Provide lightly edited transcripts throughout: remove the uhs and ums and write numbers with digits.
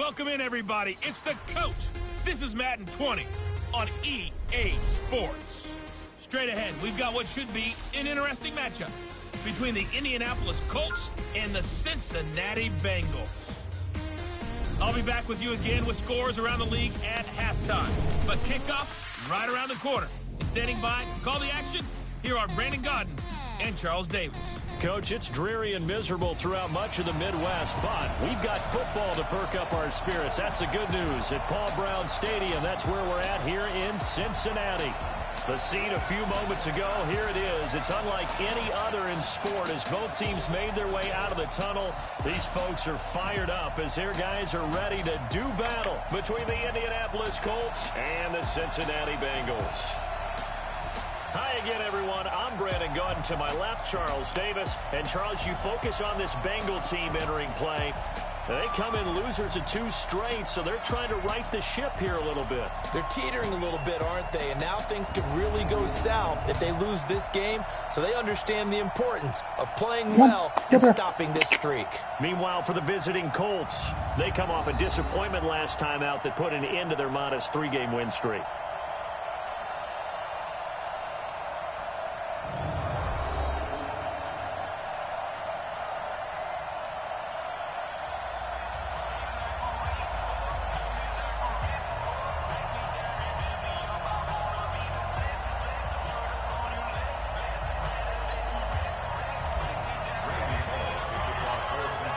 Welcome in, everybody. It's the Coach. This is Madden 20 on EA Sports. Straight ahead, we've got what should be an interesting matchup between the Indianapolis Colts and the Cincinnati Bengals. I'll be back with you again with scores around the league at halftime. But kickoff right around the corner. And standing by to call the action, here are Brandon Godden and Charles Davis. Coach, it's dreary and miserable throughout much of the Midwest, but we've got football to perk up our spirits. That's the good news at Paul Brown Stadium. That's where we're at here in Cincinnati. The scene a few moments ago, here it is. It's unlike any other in sport as both teams made their way out of the tunnel. These folks are fired up as their guys are ready to do battle between the Indianapolis Colts and the Cincinnati Bengals. Hi again, everyone. I'm Brandon Godden. To my left, Charles Davis. And, Charles, you focus on this Bengal team entering play. They come in losers of 2 straight, so they're trying to right the ship here a little bit. They're teetering a little bit, aren't they? And now things could really go south if they lose this game, so they understand the importance of playing well and stopping this streak. Meanwhile, for the visiting Colts, they come off a disappointment last time out that put an end to their modest 3-game win streak.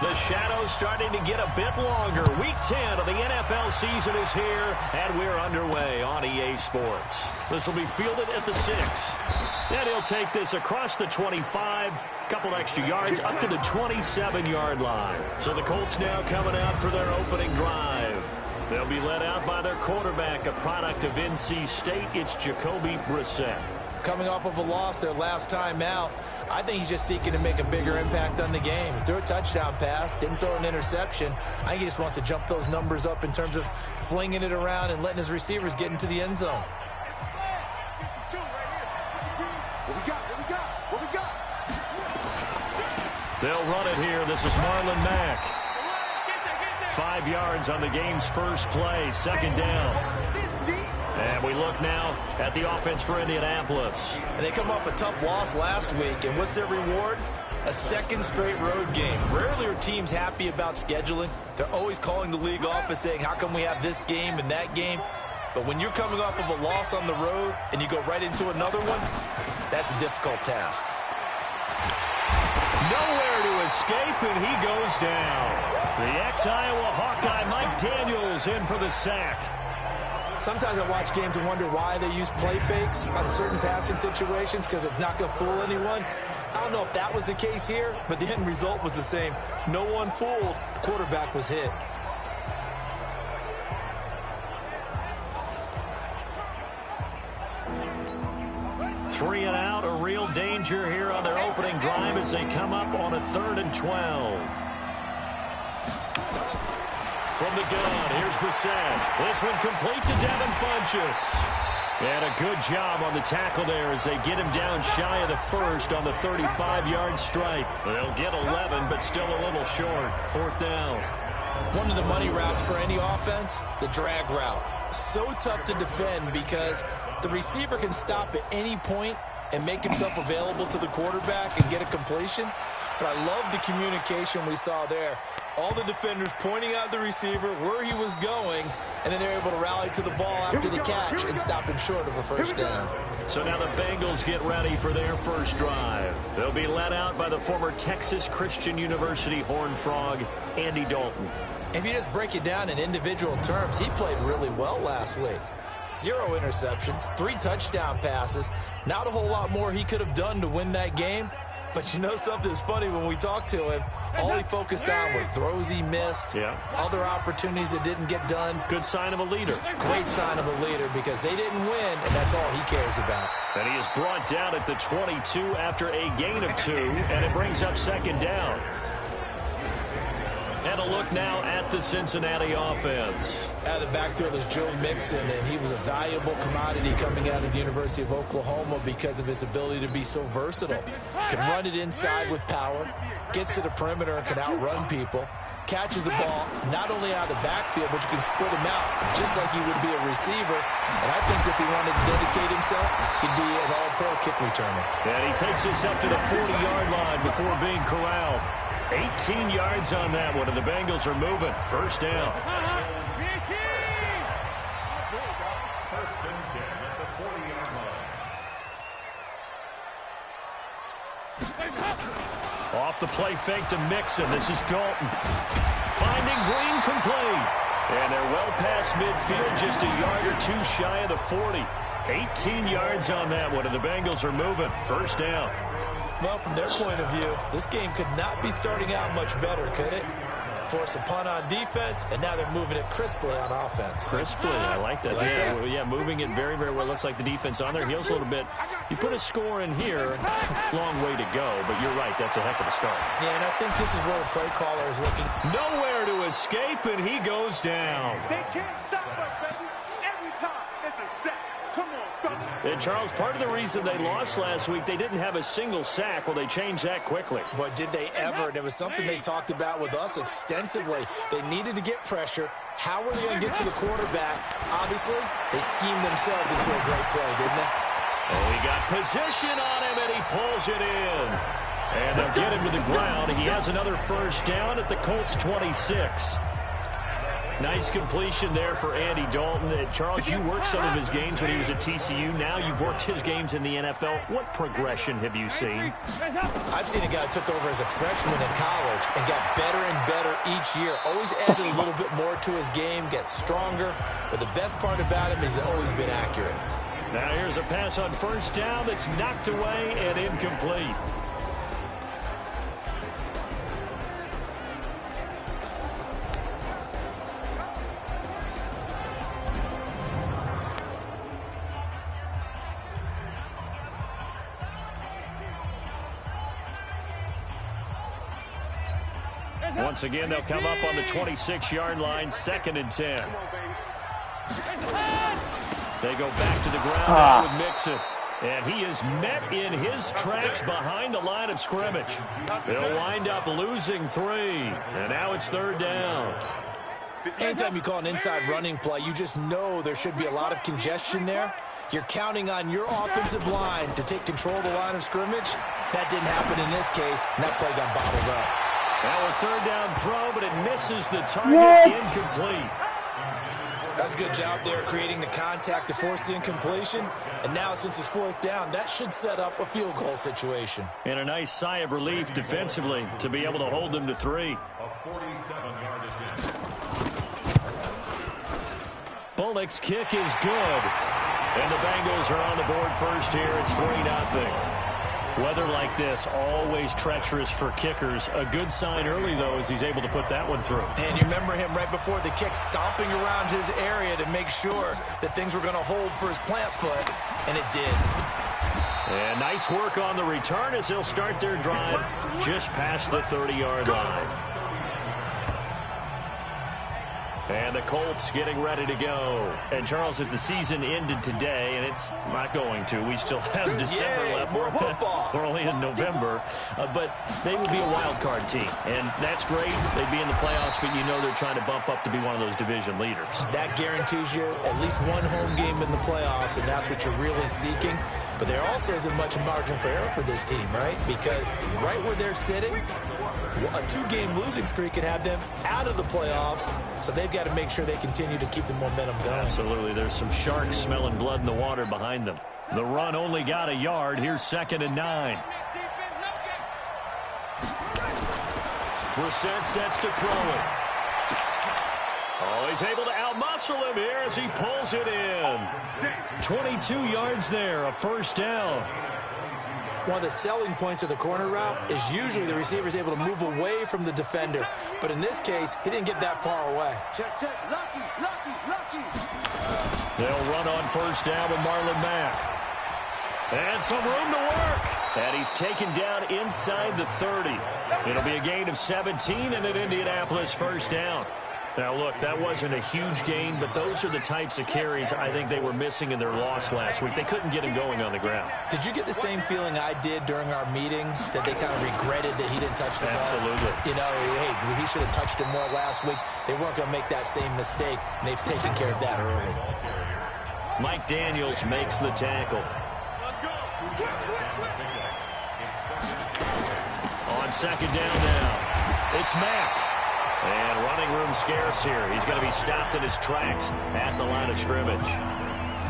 The shadow's starting to get a bit longer. Week 10 of the NFL season is here, and we're underway on EA Sports. This will be fielded at the 6. And he'll take this across the 25, couple extra yards up to the 27-yard line. So the Colts now coming out for their opening drive. They'll be led out by their quarterback, a product of NC State. It's Jacoby Brissett. Coming off of a loss their last time out, I think he's just seeking to make a bigger impact on the game. He threw a touchdown pass, didn't throw an interception. I think he just wants to jump those numbers up in terms of flinging it around and letting his receivers get into the end zone. They'll run it here. This is Marlon Mack. 5 yards on the game's first play, second down. And we look now at the offense for Indianapolis. And they come off a tough loss last week, and what's their reward? A second straight road game. Rarely are teams happy about scheduling. They're always calling the league office saying, how come we have this game and that game? But when you're coming off of a loss on the road and you go right into another one, that's a difficult task. Nowhere to escape, and he goes down. The ex-Iowa Hawkeye Mike Daniels in for the sack. Sometimes I watch games and wonder why they use play fakes on certain passing situations because it's not going to fool anyone. I don't know if that was the case here, but the end result was the same. No one fooled. The quarterback was hit. Three and out, a real danger here on their opening drive as they come up on a 3rd and 12. From the gun, here's Brissett. This one complete to Devin Funchess. And a good job on the tackle there as they get him down shy of the first on the 35-yard stripe. They'll get 11, but still a little short. 4th down. One of the money routes for any offense, the drag route. So tough to defend because the receiver can stop at any point and make himself available to the quarterback and get a completion. But I love the communication we saw there. All the defenders pointing out the receiver, where he was going, and then they're able to rally to the ball after the catch and stop him short of a first down. So now the Bengals get ready for their first drive. They'll be led out by the former Texas Christian University Horned Frog, Andy Dalton. If you just break it down in individual terms, he played really well last week. 0 interceptions, 3 touchdown passes. Not a whole lot more he could have done to win that game. But you know something's funny when we talked to him. All he focused on were throws he missed, other opportunities that didn't get done. Good sign of a leader. Great sign of a leader because they didn't win, and that's all he cares about. And he is brought down at the 22 after a gain of 2, and it brings up 2nd down. And a look now at the Cincinnati offense. Out of the backfield is Joe Mixon, and he was a valuable commodity coming out of the University of Oklahoma because of his ability to be so versatile. Can run it inside with power, gets to the perimeter and can outrun people. catches the ball not only out of the backfield, but you can spread him out just like he would be a receiver. And I think if he wanted to dedicate himself, he'd be an all-pro kick returner. And he takes us up to the 40-yard line before being corralled. 18 yards on that one, and the Bengals are moving. First down. First and 10 at the 40-yard line. Off the play fake to Mixon. This is Dalton. Finding Green complete. And they're well past midfield, just a yard or two shy of the 40. 18 yards on that one, and the Bengals are moving. First down. Well, from their point of view, this game could not be starting out much better, could it? Force a punt on defense, and now they're moving it crisply on offense. Crisply, I like that. Yeah, moving it very, very well. Looks like the defense on their heels a little bit. You put a score in here, long way to go, but you're right, that's a heck of a start. Yeah, and I think this is where the play caller is looking. Nowhere to escape, and he goes down. They can't stop us, baby. Every time, it's a sack. Come on, fellas. And, Charles, part of the reason they lost last week, they didn't have a single sack. Well, they changed that quickly. But did they ever? And it was something they talked about with us extensively. They needed to get pressure. How were they going to get to the quarterback? Obviously, they schemed themselves into a great play, didn't they? Oh, he got position on him, and he pulls it in. And they'll get him to the ground. He has another first down at the Colts 26. Nice completion there for Andy Dalton. Charles, you worked some of his games when he was at TCU. Now you've worked his games in the NFL. What progression have you seen? I've seen a guy who took over as a freshman in college and got better and better each year. Always added a little bit more to his game, gets stronger. But the best part about him is he's always been accurate. Now here's a pass on first down that's knocked away and incomplete. Once again, they'll come up on the 26-yard line, 2nd and 10. They go back to the ground now with Mixon. And he is met in his tracks behind the line of scrimmage. They'll wind up losing 3. And now it's 3rd down. Anytime you call an inside running play, you just know there should be a lot of congestion there. You're counting on your offensive line to take control of the line of scrimmage. That didn't happen in this case, and that play got bottled up. Now a 3rd down throw, but it misses the target. Incomplete. That's a good job there creating the contact to force the incompletion. And now since it's 4th down, that should set up a field goal situation. And a nice sigh of relief defensively to be able to hold them to 3. A 47-yard attempt. Bullock's kick is good. And the Bengals are on the board first here. It's 3-0. Weather like this, always treacherous for kickers. A good sign early, though, as he's able to put that one through. And you remember him right before the kick stomping around his area to make sure that things were going to hold for his plant foot, and it did. And nice work on the return as they'll start their drive just past the 30-yard line. And the Colts getting ready to go. And, Charles, if the season ended today, and it's not going to, we still have December left. We're only in November. But they will be a wild card team. And that's great. They'd be in the playoffs, but you know they're trying to bump up to be one of those division leaders. That guarantees you at least one home game in the playoffs, and that's what you're really seeking. But there also isn't much margin for error for this team, right? Because right where they're sitting, a 2-game losing streak could have them out of the playoffs, so they've got to make sure they continue to keep the momentum going. Absolutely. There's some sharks smelling blood in the water behind them. The run only got a yard. Here's 2nd and 9. Brissett sets to throw it. Oh, he's able to outmuscle him here as he pulls it in. 22 yards there, a first down. One of the selling points of the corner route is usually the receiver is able to move away from the defender. But in this case, he didn't get that far away. Check, check. Lucky. They'll run on first down with Marlon Mack. And some room to work. And he's taken down inside the 30. It'll be a gain of 17 and an Indianapolis first down. Now, look, that wasn't a huge gain, but those are the types of carries I think they were missing in their loss last week. They couldn't get him going on the ground. Did you get the same feeling I did during our meetings, that they kind of regretted that he didn't touch the ball? Absolutely. You know, hey, he should have touched it more last week. They weren't going to make that same mistake, and they've taken care of that early. Mike Daniels makes the tackle. On second down now, it's Mack. And running room scarce here. He's going to be stopped in his tracks at the line of scrimmage.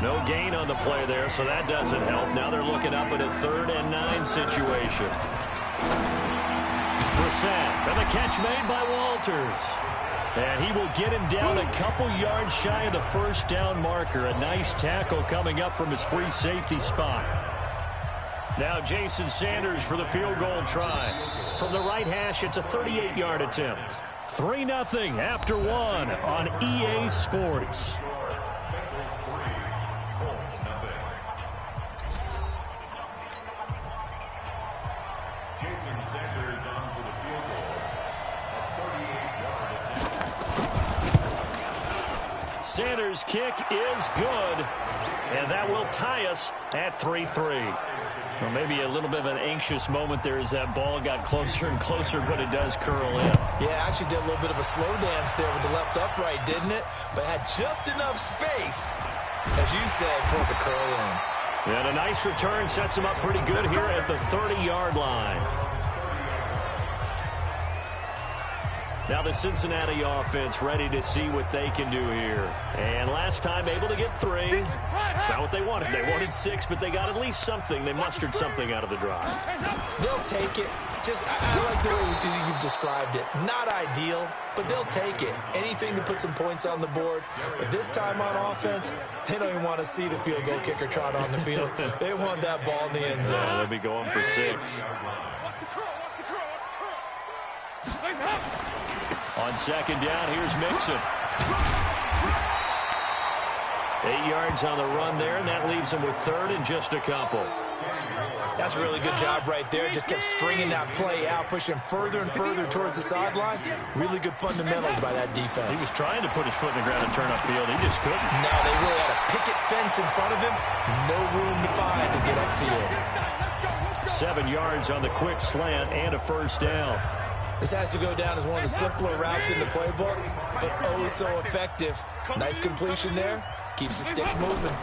No gain on the play there, so that doesn't help. Now they're looking up at a 3rd and 9 situation. Brissett, and the catch made by Walters. And he will get him down a couple yards shy of the first down marker. A nice tackle coming up from his free safety spot. Now Jason Sanders for the field goal try. From the right hash, it's a 38-yard attempt. 3-0 after 1 on EA Sports. Sanders' kick is good, and that will tie us at 3-3. Well, maybe a little bit of an anxious moment there as that ball got closer and closer, but it does curl in. Yeah, actually did a little bit of a slow dance there with the left upright, didn't it? But had just enough space, as you said, for it to curl in. And a nice return sets him up pretty good here at the 30-yard line. Now the Cincinnati offense ready to see what they can do here. And last time able to get 3. That's not what they wanted. They wanted 6, but they got at least something. They mustered something out of the drive. They'll take it. I like the way you've described it. Not ideal, but they'll take it. Anything to put some points on the board. But this time on offense, they don't even want to see the field goal kicker trot on the field. They want that ball in the end zone. Yeah, they'll be going for 6. On second down, here's Mixon. 8 yards on the run there, and that leaves him with 3rd and just a couple. That's a really good job right there. Just kept stringing that play out, pushing further and further towards the sideline. Really good fundamentals by that defense. He was trying to put his foot in the ground and turn upfield. He just couldn't. No, they really had a picket fence in front of him. No room to find to get upfield. 7 yards on the quick slant and a first down. This has to go down as one of the simpler routes in the playbook, but oh so effective. Nice completion there. Keeps the sticks moving.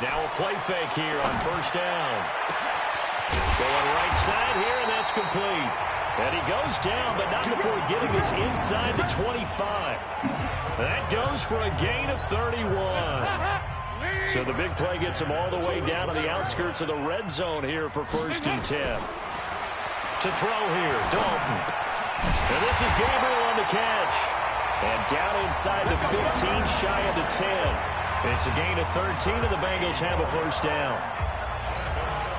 Now a play fake here on first down. Going right side here, and that's complete. And he goes down, but not before getting this inside the 25. That goes for a gain of 31. So the big play gets him all the way down to the outskirts of the red zone here for 1st and 10. To throw here, Dalton. And this is Gabriel on the catch. And down inside the 15, shy of the 10. It's a gain of 13, and the Bengals have a first down.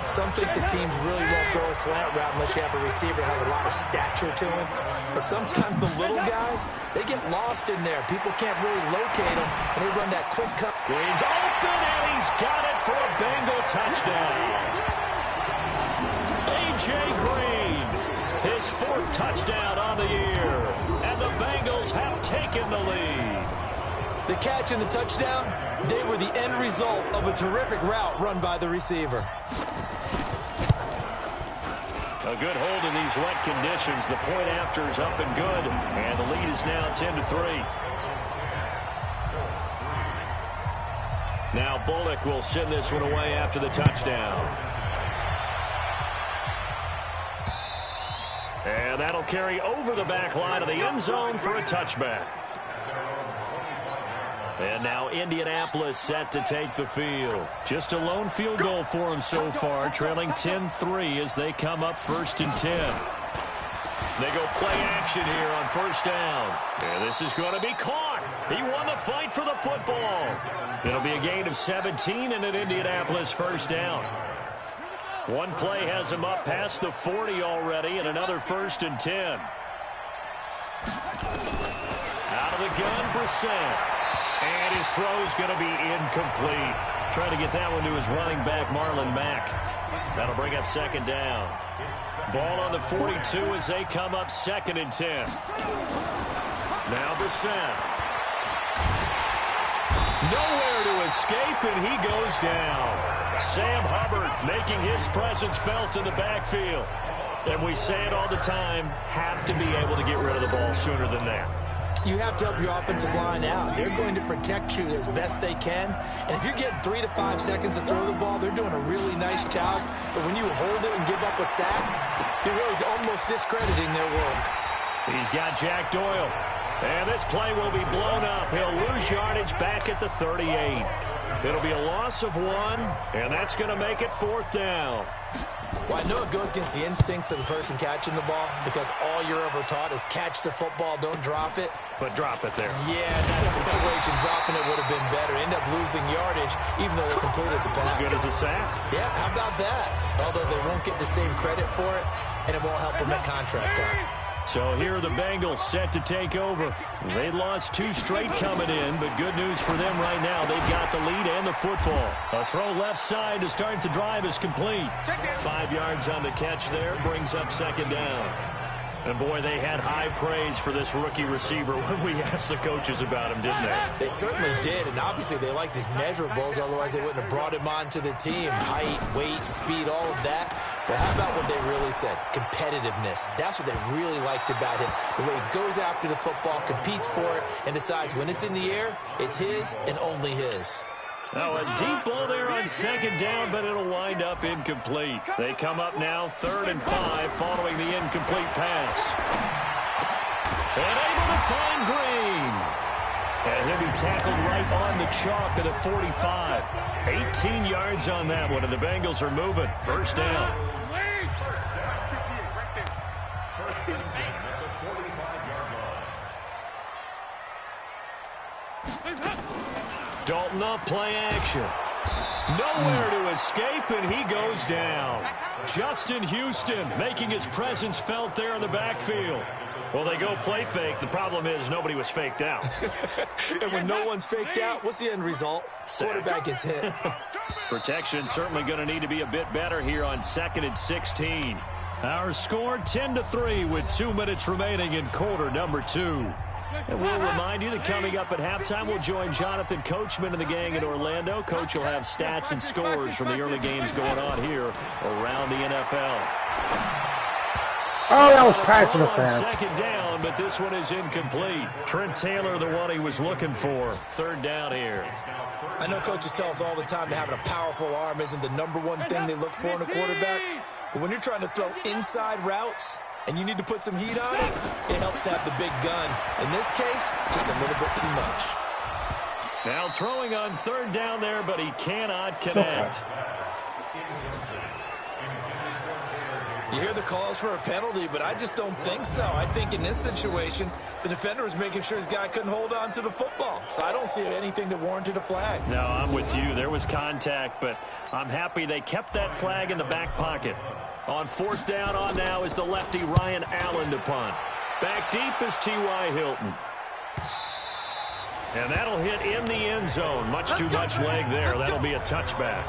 Some think the teams really won't throw a slant route unless you have a receiver that has a lot of stature to him. But sometimes the little guys, they get lost in there. People can't really locate them, and they run that quick cut. Green's open, and he's got it for a Bengal touchdown. A.J. Green, his 4th touchdown on the year, and the Bengals have taken the lead. The catch and the touchdown, they were the end result of a terrific route run by the receiver. A good hold in these wet conditions. The point after is up and good, and the lead is now 10-3. Now Bullock will send this one away after the touchdown. And that'll carry over the back line of the end zone for a touchback. And now Indianapolis set to take the field. Just a lone field goal for them so far, trailing 10-3 as they come up 1st and 10. They go play action here on first down. And this is going to be caught. He won the fight for the football. It'll be a gain of 17 and an Indianapolis first down. One play has him up past the 40 already, and another 1st and 10. Out of the gun, Brissett. And his throw's going to be incomplete. Trying to get that one to his running back, Marlon Mack. That'll bring up 2nd down. Ball on the 42 as they come up 2nd and 10. Now Brissett. Nowhere to escape, and he goes down. Sam Hubbard making his presence felt in the backfield. And we say it all the time, have to be able to get rid of the ball sooner than that. You have to help your offensive line out. They're going to protect you as best they can. And if you're getting 3 to 5 seconds to throw the ball, they're doing a really nice job. But when you hold it and give up a sack, you're really almost discrediting their work. He's got Jack Doyle. And this play will be blown up. He'll lose yardage back at the 38. It'll be a loss of 1, and that's going to make it 4th down. Well, I know it goes against the instincts of the person catching the ball because all you're ever taught is catch the football, don't drop it. But drop it there. Yeah, in that situation, dropping it would have been better. End up losing yardage, even though they completed the pass. As good as a sack. Yeah, how about that? Although they won't get the same credit for it, and it won't help them at contract time. So here are the Bengals set to take over. They lost 2 straight coming in, but good news for them right now. They've got the lead and the football. A throw left side to start the drive is complete. 5 yards on the catch there, brings up 2nd down. And, boy, they had high praise for this rookie receiver when we asked the coaches about him, didn't they? They certainly did, and obviously they liked his measurables. Otherwise, they wouldn't have brought him onto the team. Height, weight, speed, all of that. But how about what they really said? Competitiveness. That's what they really liked about him. The way he goes after the football, competes for it, and decides when it's in the air, it's his and only his. Now a deep ball there on 2nd down, but it'll wind up incomplete. They come up now 3rd and 5 following the incomplete pass. And able to find Green. And he'll be tackled right on the chalk of the 45. 18 yards on that one, and the Bengals are moving. 1st down. Dalton off play action. Nowhere to escape, and he goes down. Justin Houston making his presence felt there in the backfield. Well, they go play fake. The problem is nobody was faked out. And when no one's faked out, what's the end result? Quarterback gets hit. Protection certainly going to need to be a bit better here on 2nd and 16. Our score 10-3 with 2 minutes remaining in quarter number 2. And we'll remind you that coming up at halftime, we'll join Jonathan Coachman and the gang in Orlando. Coach will have stats and scores from the early games going on here around the NFL. Oh, that was past the pass. 2nd down, but this one is incomplete. Trent Taylor, the one he was looking for. 3rd down here. I know coaches tell us all the time that having a powerful arm isn't the number one thing they look for in a quarterback. But when you're trying to throw inside routes and you need to put some heat on it, it helps have the big gun. In this case, just a little bit too much. Now throwing on 3rd down there, but he cannot connect. You hear the calls for a penalty, but I just don't think so. I think in this situation, the defender was making sure his guy couldn't hold on to the football. So I don't see anything that warranted a flag. No, I'm with you. There was contact, but I'm happy they kept that flag in the back pocket. On 4th down on now is the lefty Ryan Allen to punt. Back deep is T.Y. Hilton. And that'll hit in the end zone. Much too much leg there. That'll be a touchback.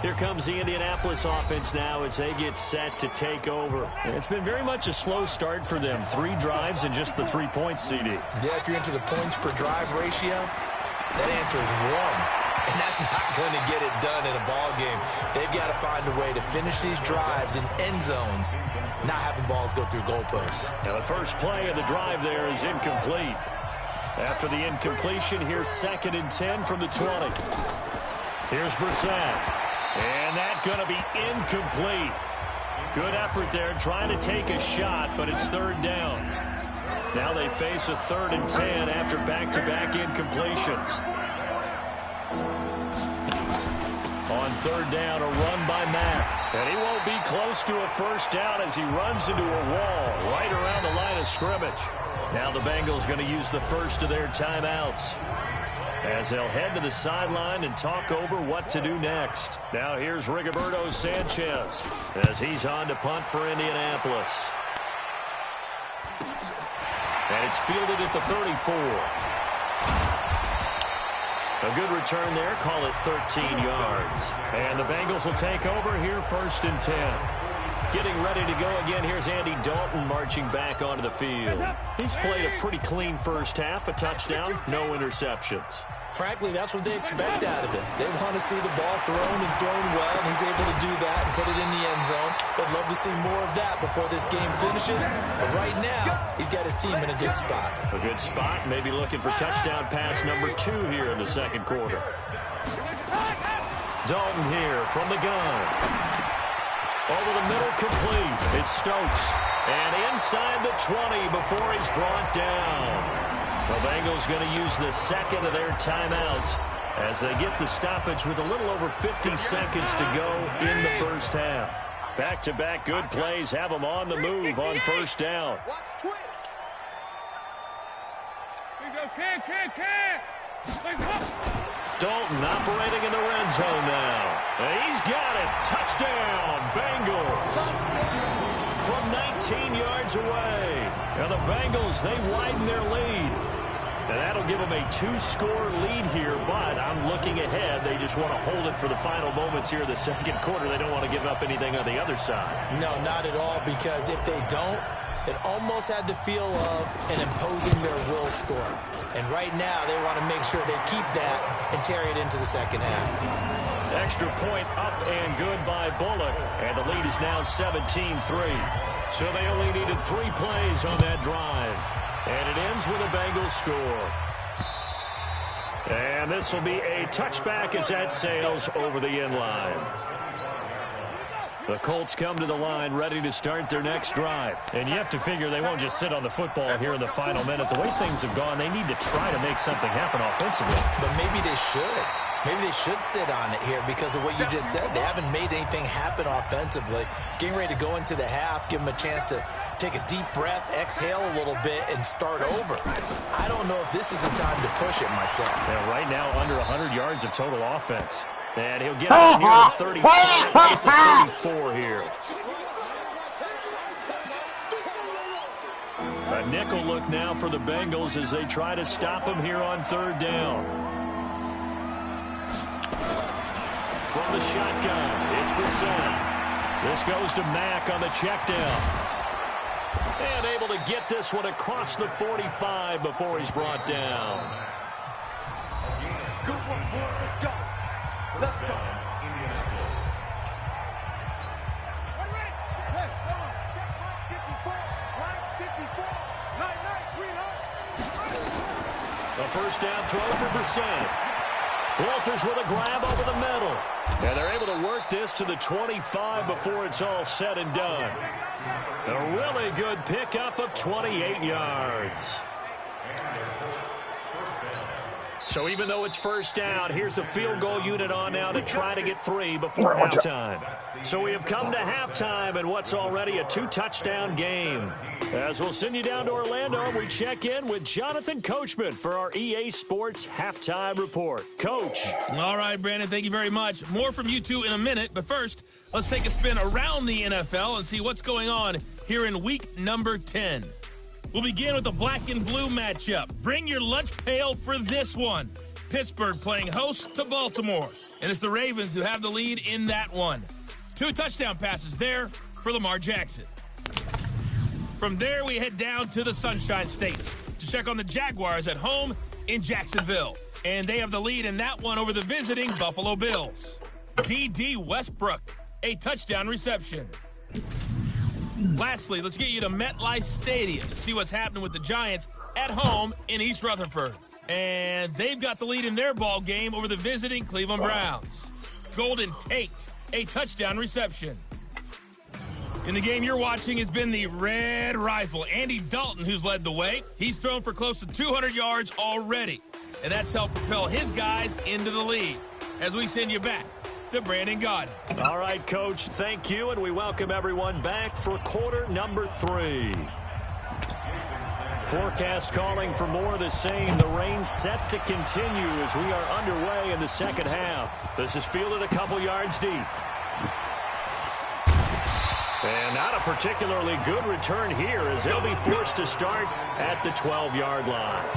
Here comes the Indianapolis offense now as they get set to take over. And it's been very much a slow start for them. 3 drives and just the 3 points, CD. Yeah, if you're into the points per drive ratio, that answer is 1. And that's not going to get it done in a ball game. They've got to find a way to finish these drives in end zones, not having balls go through goalposts. Now the first play of the drive there is incomplete. After the incompletion, here's 2nd and 10 from the 20. Here's Brissett. And that's going to be incomplete. Good effort there trying to take a shot, but it's 3rd down. Now they face a 3rd and 10 after back-to-back incompletions. On 3rd down, a run by Mack. And he won't be close to a 1st down as he runs into a wall right around the line of scrimmage. Now the Bengals going to use the first of their timeouts as they'll head to the sideline and talk over what to do next. Now here's Rigoberto Sanchez as he's on to punt for Indianapolis. And it's fielded at the 34. A good return there, call it 13 yards. And the Bengals will take over here 1st and 10. Getting ready to go again. Here's Andy Dalton marching back onto the field. He's played a pretty clean first half, a touchdown, no interceptions. Frankly, that's what they expect out of him. They want to see the ball thrown and thrown well, and he's able to do that and put it in the end zone. They'd love to see more of that before this game finishes. But right now, he's got his team in a good spot. A good spot, maybe looking for touchdown pass number 2 here in the second quarter. Dalton here from the gun. Over the middle, complete. It's Stokes. And inside the 20 before he's brought down. The Bengals going to use the second of their timeouts as they get the stoppage with a little over 50 seconds to go in the first half. Back-to-back good plays have them on the move on first down. Dalton operating in the red zone now. And he's got it. Touchdown, Bengals. From 19 yards away. Now the Bengals, they widen their lead. And that'll give them a 2-score lead here, but I'm looking ahead. They just want to hold it for the final moments here in the second quarter. They don't want to give up anything on the other side. No, not at all, because if they don't, it almost had the feel of an imposing their will score. And right now, they want to make sure they keep that and carry it into the second half. Extra point up and good by Bullock. And the lead is now 17-3. So they only needed 3 plays on that drive. And it ends with a Bengals score. And this will be a touchback as that sails over the end line. The Colts come to the line ready to start their next drive. And you have to figure they won't just sit on the football here in the final minute. The way things have gone, they need to try to make something happen offensively. But maybe they should. Maybe they should sit on it here because of what you just said. They haven't made anything happen offensively. Getting ready to go into the half, give them a chance to take a deep breath, exhale a little bit, and start over. I don't know if this is the time to push it myself. Yeah, right now, under 100 yards of total offense. And he'll get it near the 35 to 34 here. A nickel look now for the Bengals as they try to stop him here on third down. From the shotgun, it's Brissett. This goes to Mack on the check down. And able to get this one across the 45 before he's brought down. Good one, boy. Let's go. Let's go. Hey, come on. Check 54. Line 54. A first down throw for Brissett. Walters with a grab over the middle. And they're able to work this to the 25 before it's all said and done. A really good pickup of 28 yards. So even though it's first down, here's the field goal unit on now to try to get 3 before halftime. So we have come to halftime in what's already a 2-touchdown game. As we'll send you down to Orlando, we check in with Jonathan Coachman for our EA Sports Halftime Report. Coach. All right, Brandon, thank you very much. More from you two in a minute, but first, let's take a spin around the NFL and see what's going on here in week number 10. We'll begin with the black and blue matchup. Bring your lunch pail for this one. Pittsburgh playing host to Baltimore. And it's the Ravens who have the lead in that one. 2 touchdown passes there for Lamar Jackson. From there, we head down to the Sunshine State to check on the Jaguars at home in Jacksonville. And they have the lead in that one over the visiting Buffalo Bills. D.D. Westbrook, a touchdown reception. Lastly, let's get you to MetLife Stadium to see what's happening with the Giants at home in East Rutherford. And they've got the lead in their ball game over the visiting Cleveland Browns. Golden Tate, a touchdown reception. In the game you're watching has been the Red Rifle, Andy Dalton, who's led the way. He's thrown for close to 200 yards already, and that's helped propel his guys into the lead. As we send you back to Brandon Gaudin. All right, Coach, thank you, and we welcome everyone back for quarter number 3. Forecast calling for more of the same. The rain set to continue as we are underway in the second half. This is fielded a couple yards deep. And not a particularly good return here as they'll be forced to start at the 12-yard line.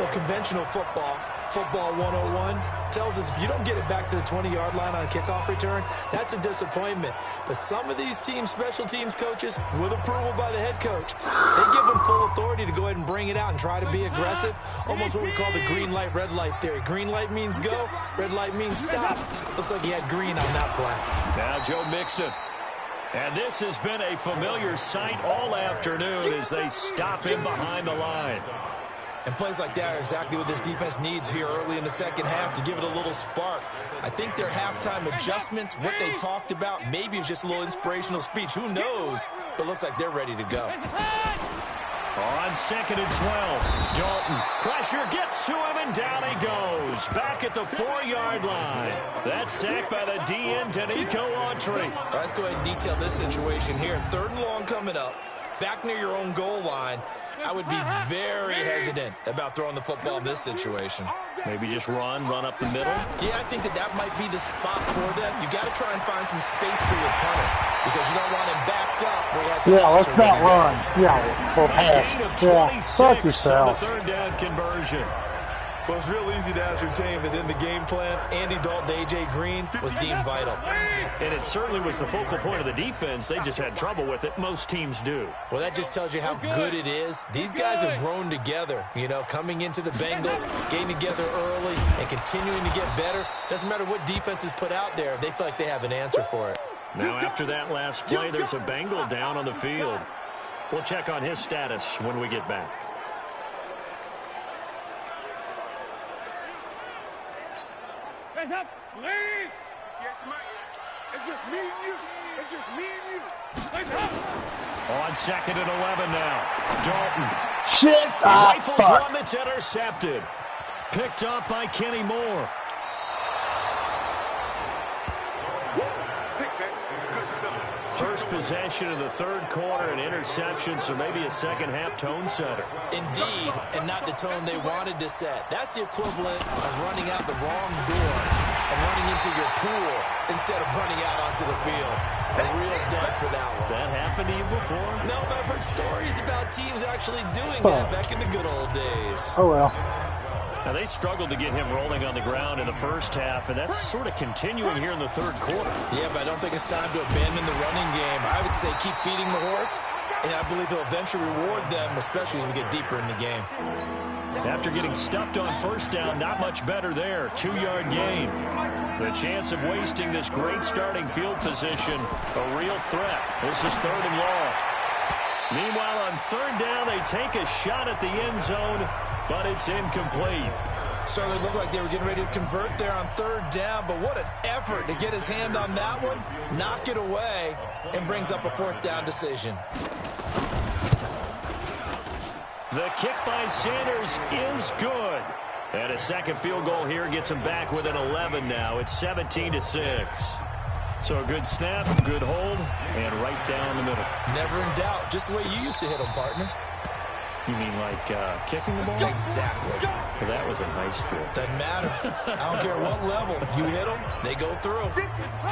Well, conventional football, Football 101 tells us if you don't get it back to the 20-yard line on a kickoff return, that's a disappointment. But some of these teams, special teams coaches, with approval by the head coach, they give them full authority to go ahead and bring it out and try to be aggressive. Almost what we call the green light, red light theory. Green light means go, red light means stop. Looks like he had green on that play. Now Joe Mixon. And this has been a familiar sight all afternoon as they stop him behind the line. And plays like that are exactly what this defense needs here early in the second half to give it a little spark. I think their halftime adjustments, what they talked about, maybe it was just a little inspirational speech. Who knows? But looks like they're ready to go. On 2nd and 12, Dalton. Pressure gets to him, and down he goes. Back at the 4-yard line. That's sacked by the DN, Danico Autry. Let's go ahead and detail this situation here. 3rd and long coming up. Back near your own goal line. I would be very hesitant about throwing the football in this situation. Maybe just run up the middle. Yeah, I think that might be the spot for them. You got to try and find some space for your punter because you don't want him backed up where he has to. Yeah, let's not run. Yeah, or pass. Yeah, fuck yourself. The 3rd down conversion. Well, it's real easy to ascertain that in the game plan, Andy Dalton to A.J. Green was deemed vital. And it certainly was the focal point of the defense. They just had trouble with it. Most teams do. Well, that just tells you how good it is. These guys have grown together, coming into the Bengals, getting together early, and continuing to get better. Doesn't matter what defense is put out there. They feel like they have an answer for it. Now, after that last play, there's a Bengal down on the field. We'll check on his status when we get back. Up, please. Yes, Mike. It's just me and you. It's just me and you. On 2nd and 11 now. Dalton. Shit. Rifles Fuck. one that's intercepted. Picked up by Kenny Moore. First possession of the 3rd quarter, an interception, so maybe a second-half tone setter. Indeed, and not the tone they wanted to set. That's the equivalent of running out the wrong door and running into your pool instead of running out onto the field. A real dud for that one. Has that happened to you before? No, but I've heard stories about teams actually doing that back in the good old days. Oh, well. Now, they struggled to get him rolling on the ground in the first half, and that's sort of continuing here in the 3rd quarter. Yeah, but I don't think it's time to abandon the running game. I would say keep feeding the horse, and I believe he'll eventually reward them, especially as we get deeper in the game. After getting stuffed on 1st down, not much better there. 2-yard gain. The chance of wasting this great starting field position, a real threat. This is 3rd and long. Meanwhile, on 3rd down, they take a shot at the end zone, but it's incomplete. Certainly looked like they were getting ready to convert there on 3rd down, but what an effort to get his hand on that one, knock it away, and brings up a 4th down decision. The kick by Sanders is good. And a second field goal here gets him back within 11 now. It's 17-6. So a good snap, good hold, and right down the middle. Never in doubt. Just the way you used to hit them, partner. You mean like kicking the ball? Exactly. Well, that was in high school. Doesn't matter. I don't care what level. You hit them, they go through.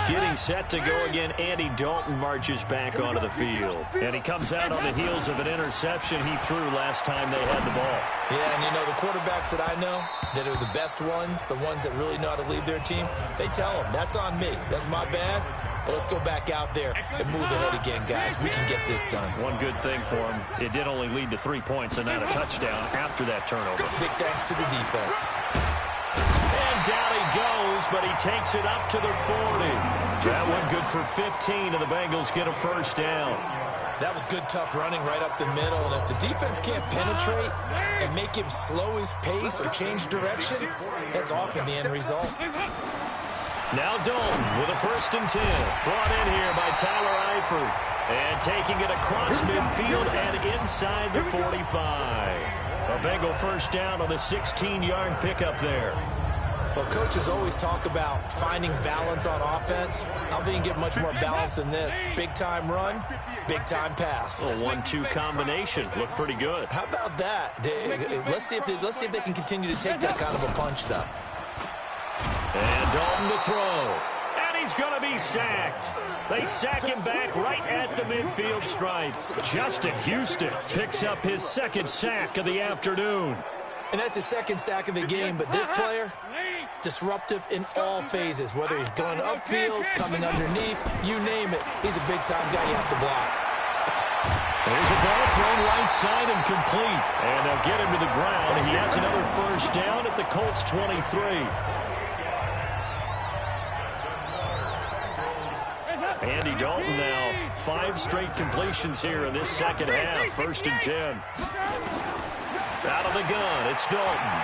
Getting set to go again, Andy Dalton marches back onto the field. And he comes out on the heels of an interception he threw last time they had the ball. Yeah, and the quarterbacks that I know that are the best ones, the ones that really know how to lead their team, they tell them, that's on me. That's my bad. But let's go back out there and move ahead again, guys. We can get this done. One good thing for him, it did only lead to 3 points and not a touchdown after that turnover. Big thanks to the defense. And down he goes, but he takes it up to the 40. That one good for 15, and the Bengals get a 1st down. That was good, tough running right up the middle. And if the defense can't penetrate and make him slow his pace or change direction, that's often the end result. Now Dalton with a 1st and 10. Brought in here by Tyler Eifert. And taking it across midfield and inside the 45. A Bengal 1st down on the 16-yard pickup there. Well, coaches always talk about finding balance on offense. I don't think you can get much more balance than this. Big-time run, big-time pass. A 1-2 combination. Looked pretty good. How about that? Let's see if they can continue to take that kind of a punch, though. And Dalton to throw. And he's going to be sacked. They sack him back right at the midfield stripe. Justin Houston picks up his 2nd sack of the afternoon. And that's his second sack of the game, but this player, disruptive in all phases, whether he's going upfield, coming underneath, you name it. He's a big-time guy you have to block. There's a ball thrown right side and complete. And they'll get him to the ground. He has another first down at the Colts 23. Andy Dalton now 5 straight completions here in this second half. 1st and 10. Out of the gun, it's Dalton.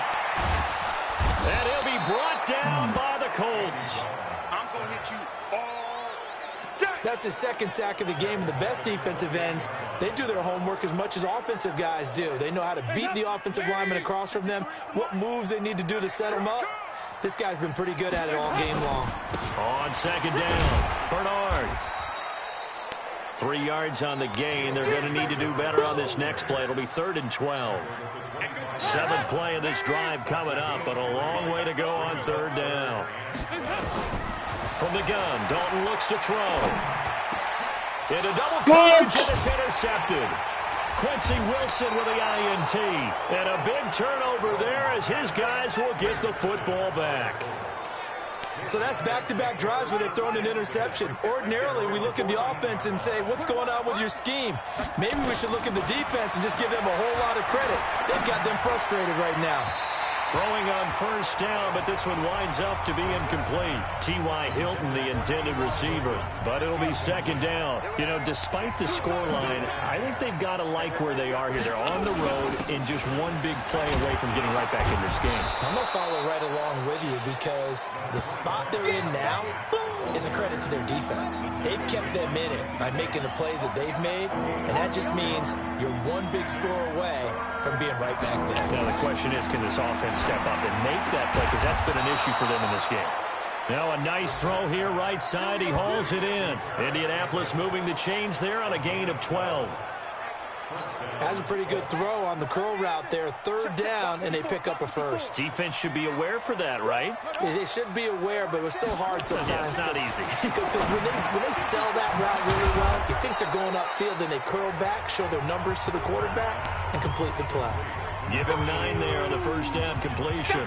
And he'll be brought down by the Colts. I'm going to hit you all day. That's his second sack of the game. And the best defensive ends, they do their homework as much as offensive guys do. They know how to beat the offensive lineman across from them, what moves they need to do to set them up. This guy's been pretty good at it all game long. On second down, Bernard. 3 yards on the gain. They're going to need to do better on this next play. It'll be 3rd and 12. 7th play of this drive coming up, but a long way to go on 3rd down. From the gun, Dalton looks to throw. Into double coverage, and it's intercepted. Quincy Wilson with the INT. And a big turnover there as his guys will get the football back. So that's back-to-back drives where they've thrown an interception. Ordinarily, we look at the offense and say, what's going on with your scheme? Maybe we should look at the defense and just give them a whole lot of credit. They've got them frustrated right now. Throwing on first down, but this one winds up to be incomplete. T.Y. Hilton, the intended receiver. But it'll be 2nd down. You know, despite the scoreline, I think they've got to like where they are here. They're on the road and just one big play away from getting right back in this game. I'm going to follow right along with you because the spot they're in now is a credit to their defense. They've kept them in it by making the plays that they've made, and that just means you're one big score away from being right back there. Now the question is, can this offense step up and make that play? Because that's been an issue for them in this game. Now a nice throw here right side. He hauls it in. Indianapolis moving the chains there on a gain of 12. Has a pretty good throw on the curl route there. 3rd down, and they pick up a first. Defense should be aware for that, right? They should be aware, but it was so hard sometimes. Yeah, it's not easy. Because when they sell that route really well, you think they're going upfield, and they curl back, show their numbers to the quarterback, and complete the play. Give him 9 there on the first down completion.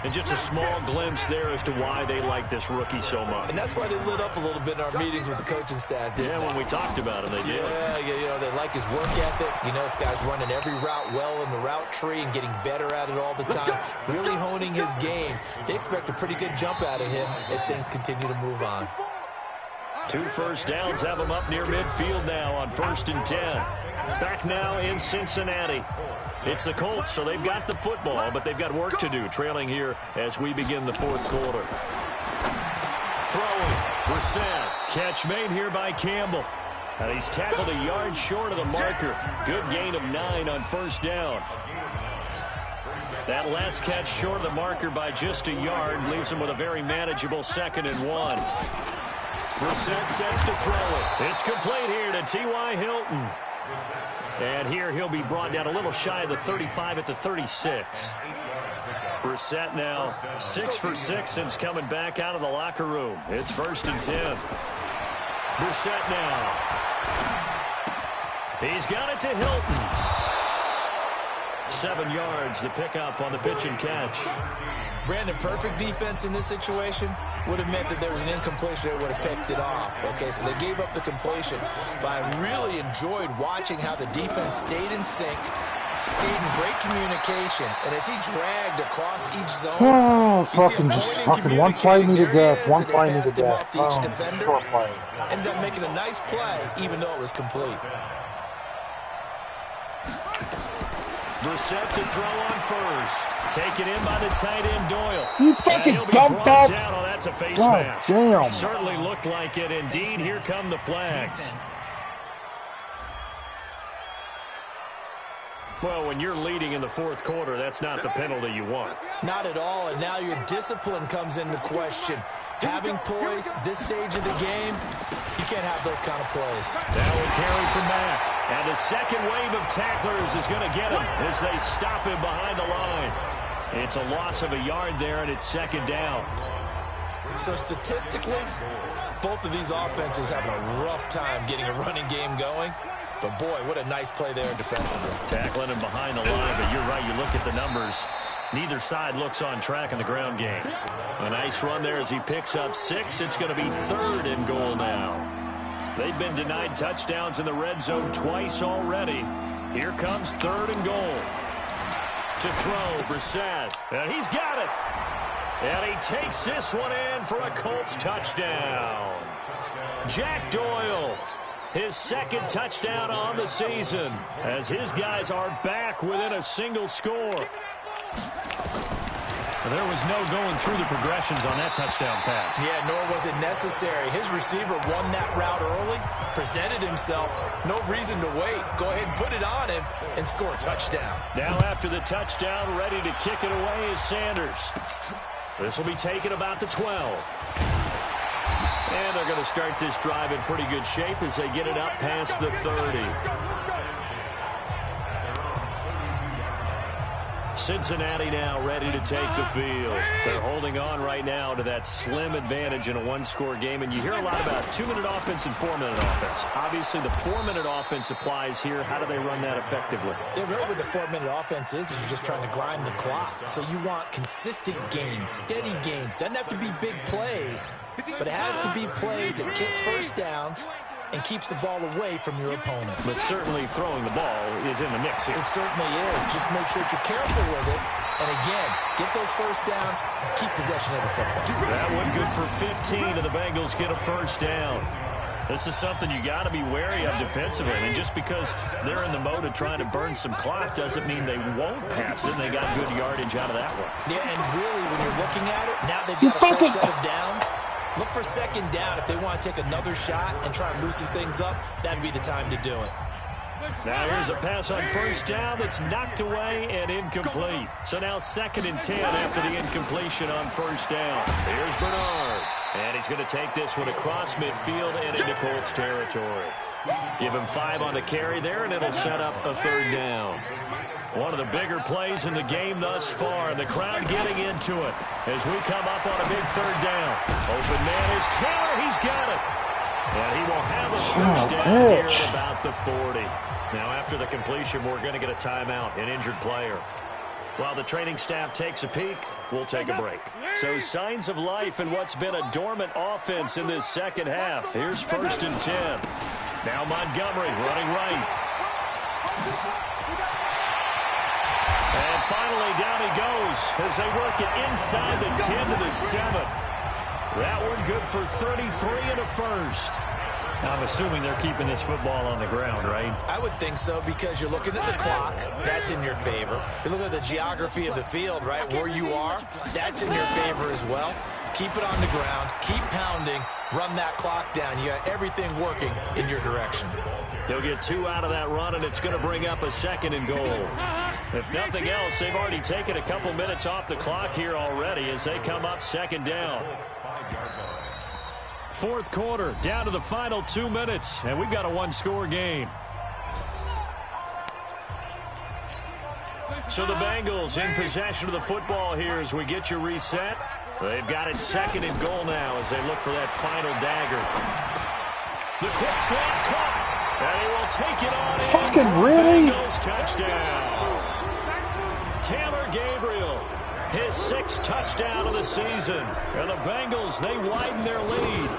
And just a small glimpse there as to why they like this rookie so much. And that's why they lit up a little bit in our meetings with the coaching staff. Yeah, when we talked about him, they did. Yeah, you know, they like his work ethic. You know, this guy's running every route well in the route tree and getting better at it all the time. Really honing his game. They expect a pretty good jump out of him as things continue to move on. 2 first downs have them up near midfield now on 1st and 10. Back now in Cincinnati. It's the Colts, so they've got the football, but they've got work to do, trailing here as we begin the 4th quarter. Throwing, Brissett. Catch made here by Campbell. And he's tackled a yard short of the marker. Good gain of 9 on 1st down. That last catch short of the marker by just a yard leaves him with a very manageable 2nd and 1. Brissett sets to throw it. It's complete here to T.Y. Hilton. And here he'll be brought down a little shy of the 35 at the 36. Brissett now 6 for 6 since coming back out of the locker room. It's 1st and 10. Brissett now. He's got it to Hilton. 7 yards, the pickup on the pitch and catch. Brandon, perfect defense in this situation would have meant that there was an incompletion that would have picked it off. Okay, so they gave up the completion. But I really enjoyed watching how the defense stayed in sync, stayed in great communication, and as he dragged across each zone, fucking one play me to death. One play me to death. Each defender ended up making a nice play, even though it was complete. Brissett to throw on first. Taken in by the tight end, Doyle. You fucking dumped that. Down. Oh, that's a face God mask. damn. Certainly looked like it. Indeed, here come the flags. Well, when you're leading in the 4th quarter, that's not the penalty you want. Not at all, and now your discipline comes into question. Having poise this stage of the game, you can't have those kind of plays. That will carry from Mack. And the second wave of tacklers is going to get him as they stop him behind the line. It's a loss of a yard there, and it's 2nd down. So statistically, both of these offenses having a rough time getting a running game going. But, boy, what a nice play there defensively. Tackling him behind the line, but you're right. You look at the numbers. Neither side looks on track in the ground game. A nice run there as he picks up 6. It's going to be 3rd and goal now. They've been denied touchdowns in the red zone twice already. Here comes 3rd and goal. To throw, Brissett. And he's got it. And he takes this one in for a Colts touchdown. Jack Doyle, his 2nd touchdown on the season, as his guys are back within a single score. There was no going through the progressions on that touchdown pass. Yeah, nor was it necessary. His receiver won that route early, presented himself. No reason to wait. Go ahead and put it on him and score a touchdown. Now after the touchdown, ready to kick it away is Sanders. This will be taken about the 12. And they're going to start this drive in pretty good shape as they get it up past the 30. Cincinnati now ready to take the field. They're holding on right now to that slim advantage in a one-score game. And you hear a lot about 2-minute offense and 4-minute offense. Obviously, the 4-minute offense applies here. How do they run that effectively? Yeah, really what the 4-minute offense is you're just trying to grind the clock. So you want consistent gains, steady gains. Doesn't have to be big plays, but it has to be plays that gets first downs and keeps the ball away from your opponent. But certainly throwing the ball is in the mix here. It certainly is. Just make sure that you're careful with it. And again, get those first downs, keep possession of the football. That one good for 15, and the Bengals get a first down. This is something you got to be wary of defensively. And just because they're in the mode of trying to burn some clock doesn't mean they won't pass it. They got good yardage out of that one. Yeah, and really, when you're looking at it, now they've got a fresh set of downs. Look for 2nd down. If they want to take another shot and try and loosen things up, that'd be the time to do it. Now here's a pass on first down that's knocked away and incomplete. So now 2nd and 10 after the incompletion on first down. Here's Bernard. And he's going to take this one across midfield and into Colts territory. Give him 5 on the carry there, and it'll set up a 3rd down. One of the bigger plays in the game thus far, and the crowd getting into it as we come up on a big 3rd down. Open man is Taylor. He's got it. And he will have a first down here at about the 40. Now after the completion, we're going to get a timeout, an injured player. While the training staff takes a peek, we'll take a break. So signs of life in what's been a dormant offense in this second half. Here's 1st and 10. Now Montgomery running right. And finally down he goes as they work it inside the 10 to the 7. That one good for 33 and a first. I'm assuming they're keeping this football on the ground, right? I would think so because you're looking at the clock. That's in your favor. You look at the geography of the field, right? Where you are, that's in your favor as well. Keep it on the ground. Keep pounding. Run that clock down. You got everything working in your direction. He'll get 2 out of that run, and it's going to bring up a 2nd and goal. If nothing else, they've already taken a couple minutes off the clock here already as they come up 2nd down. 4th quarter, down to the final 2 minutes, and we've got a one-score game. So the Bengals in possession of the football here as we get you reset. They've got it 2nd and goal now as they look for that final dagger. The quick slant caught, and he will take it on in. Fucking really? Bengals touchdown. Taylor Gabriel, his 6th touchdown of the season. And the Bengals, they widen their lead.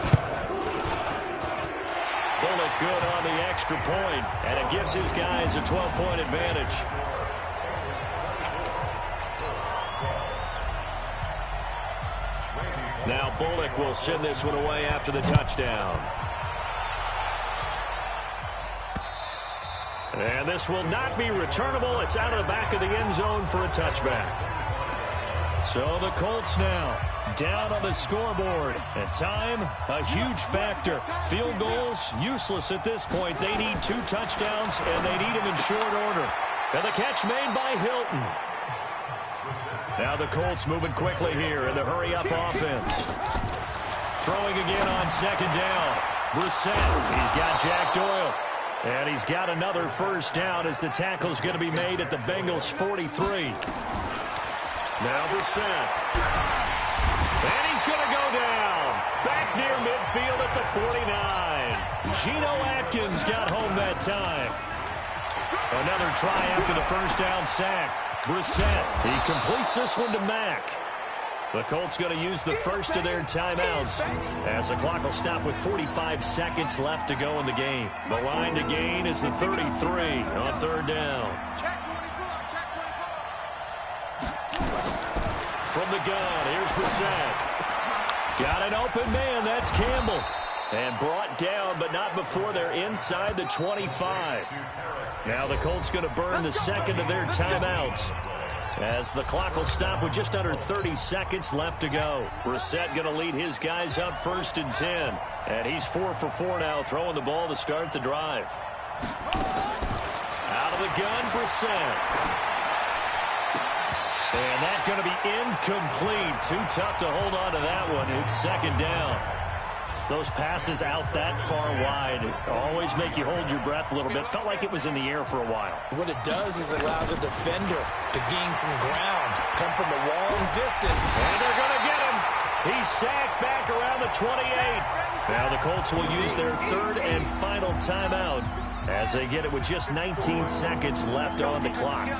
Bullet good on the extra point, and it gives his guys a 12-point advantage. Now Bullock will send this one away after the touchdown. And this will not be returnable. It's out of the back of the end zone for a touchback. So the Colts now down on the scoreboard. And time, a huge factor. Field goals, useless at this point. They need 2 touchdowns, and they need them in short order. And the catch made by Hilton. Now the Colts moving quickly here in the hurry-up offense. Throwing again on 2nd down. Brissett, he's got Jack Doyle. And he's got another first down as the tackle's going to be made at the Bengals' 43. Now Brissett. And he's going to go down. back near midfield at the 49. Geno Atkins got home that time. Another try after the first down sack. Brissett, he completes this one to Mack. The Colts going to use the first of their timeouts as the clock will stop with 45 seconds left to go in the game. The line to gain is the 33 on third down. From the gun, here's Brissett. Got an open man, that's Campbell. And brought down, but not before they're inside the 25. Now the Colts going to burn the second of their timeouts as the clock will stop with just under 30 seconds left to go. Brissett going to lead his guys up 1st and 10. And he's 4 for 4 now, throwing the ball to start the drive. Out of the gun, Brissett. And that's going to be incomplete. Too tough to hold on to that one. It's second down. Those passes out that far wide always make you hold your breath a little bit. Felt like it was in the air for a while. What it does is it allows a defender to gain some ground, come from a long distance. And they're going to get him. He's sacked back around the 28. Now the Colts will use their third and final timeout as they get it with just 19 seconds left on the clock.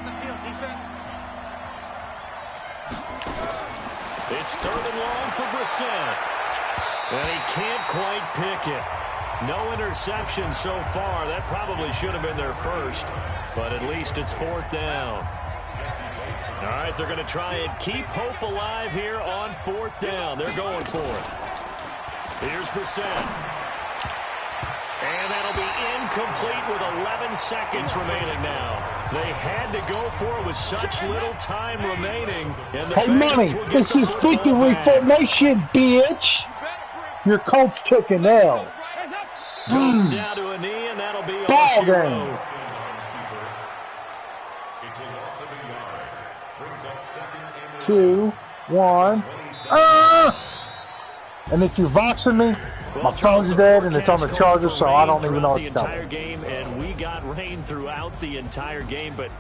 It's third and long for Brissett. And he can't quite pick it. No interception so far. That probably should have been their first. But at least it's fourth down. All right, they're going to try and keep hope alive here on fourth down. They're going for it. Here's Brissett. And that'll be incomplete with 11 seconds remaining now. They had to go for it with such little time remaining. And the hey, Money, this is victory formation, bitch. Your Colts took an L. Down to a knee, and that'll be ball on game. 2, 1. And if you're voxing me, my phone's dead and it's on the charger, so I don't even know what's the entire game, and we got rain throughout the entire game, but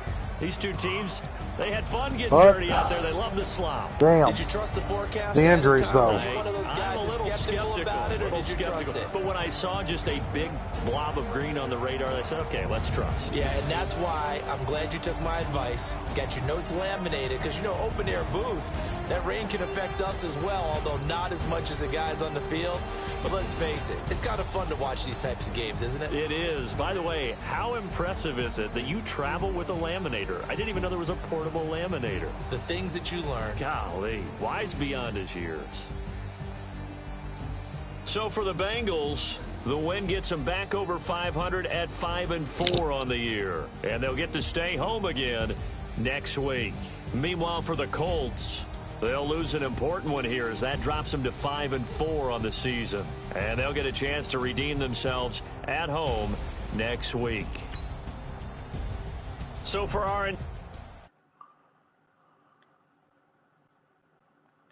these two teams, they had fun getting dirty out there. They love the slop. Damn. Did you trust the forecast? The injuries, though. One of those guys I'm a little skeptical about it, or did you trust it? But when I saw just a big blob of green on the radar, I said, okay, let's trust. Yeah, and that's why I'm glad you took my advice. Get your notes laminated, because, you know, open air booth, that rain can affect us as well, although not as much as the guys on the field. But let's face it, it's kind of fun to watch these types of games, isn't it? It is. By the way, how impressive is it that you travel with a laminator? I didn't even know there was a portable laminator. The things that you learn. Golly, wise beyond his years. So for the Bengals, the win gets them back over 500 at 5-4 on the year. And they'll get to stay home again next week. Meanwhile, for the Colts, they'll lose an important one here as that drops them to 5-4 on the season. And they'll get a chance to redeem themselves at home next week. So for our